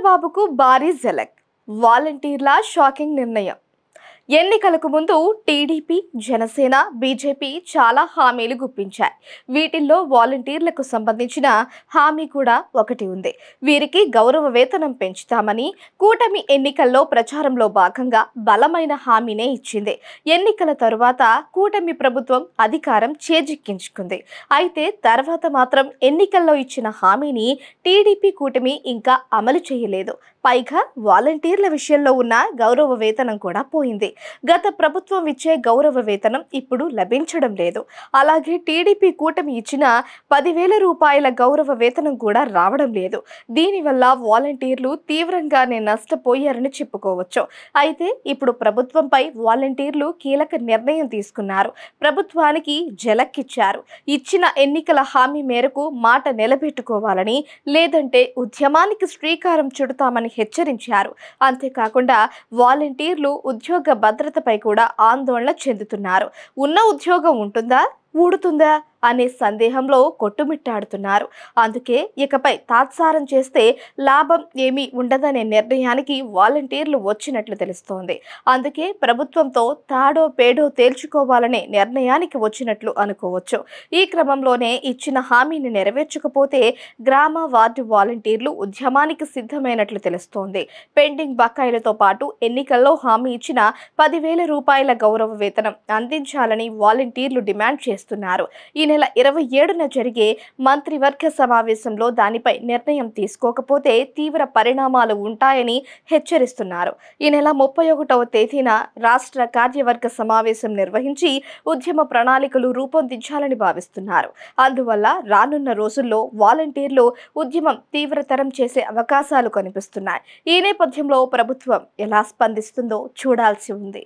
చంద్రబాబుకు భారీ జలక్ వాలంటీర్ల షాకింగ్ నిర్ణయం. ఎన్నికలకు ముందు టీడీపీ, జనసేన, బీజేపీ చాలా హామీలు గుప్పించాయి. వీటిల్లో వాలంటీర్లకు సంబంధించిన హామీ కూడా ఒకటి ఉంది. వీరికి గౌరవ వేతనం పెంచుతామని కూటమి ఎన్నికల్లో ప్రచారంలో భాగంగా బలమైన హామీనే ఇచ్చింది. ఎన్నికల తరువాత కూటమి ప్రభుత్వం అధికారం చేజిక్కించుకుంది. అయితే తర్వాత మాత్రం ఎన్నికల్లో ఇచ్చిన హామీని టీడీపీ కూటమి ఇంకా అమలు చేయలేదు. పైగా వాలంటీర్ల విషయంలో ఉన్న గౌరవ వేతనం కూడా పోయింది. గత ప్రభుత్వం ఇచ్చే గౌరవ వేతనం ఇప్పుడు లభించడం లేదు. అలాగే టీడీపీ కూటమి ఇచ్చిన 10,000 రూపాయల గౌరవ వేతనం కూడా రావడం లేదు. దీనివల్ల వాలంటీర్లు తీవ్రంగానే నష్టపోయారని చెప్పుకోవచ్చు. అయితే ఇప్పుడు ప్రభుత్వంపై వాలంటీర్లు కీలక నిర్ణయం తీసుకున్నారు. ప్రభుత్వానికి జలక్కిచ్చారు. ఇచ్చిన ఎన్నికల హామీ మేరకు మాట నిలబెట్టుకోవాలని, లేదంటే ఉద్యమానికి శ్రీకారం చుడతామని హెచ్చరించారు. అంతేకాకుండా వాలంటీర్లు ఉద్యోగ భద్రతపై కూడా ఆందోళన చెందుతున్నారు. ఉన్న ఉద్యోగం ఉంటుందా, ఊడుతుందా అనే సందేహంలో కొట్టుమిట్టాడుతున్నారు. అందుకే ఇకపై తాత్సారం చేస్తే లాభం ఏమీ ఉండదనే నిర్ణయానికి వాలంటీర్లు వచ్చినట్లు తెలుస్తోంది. అందుకే ప్రభుత్వంతో తాడో పేడో తేల్చుకోవాలనే నిర్ణయానికి వచ్చినట్లు అనుకోవచ్చు. ఈ క్రమంలోనే ఇచ్చిన హామీని నెరవేర్చకపోతే గ్రామ వార్డు వాలంటీర్లు ఉద్యమానికి సిద్ధమైనట్లు తెలుస్తోంది. పెండింగ్ బకాయిలతో పాటు ఎన్నికల్లో హామీ ఇచ్చిన 10,000 రూపాయల గౌరవ వేతనం అందించాలని వాలంటీర్లు డిమాండ్ చేస్తున్నారు. ఈ నెల 27న జరిగే మంత్రివర్గ సమావేశంలో దానిపై నిర్ణయం తీసుకోకపోతే తీవ్ర పరిణామాలు ఉంటాయని హెచ్చరిస్తున్నారు. ఈ నెల 31వ తేదీన రాష్ట్ర కార్యవర్గ సమావేశం నిర్వహించి ఉద్యమ ప్రణాళికలు రూపొందించాలని భావిస్తున్నారు. అందువల్ల రానున్న రోజుల్లో వాలంటీర్లు ఉద్యమం తీవ్రతరం చేసే అవకాశాలు కనిపిస్తున్నాయి. ఈ నేపథ్యంలో ప్రభుత్వం ఎలా స్పందిస్తుందో చూడాల్సి ఉంది.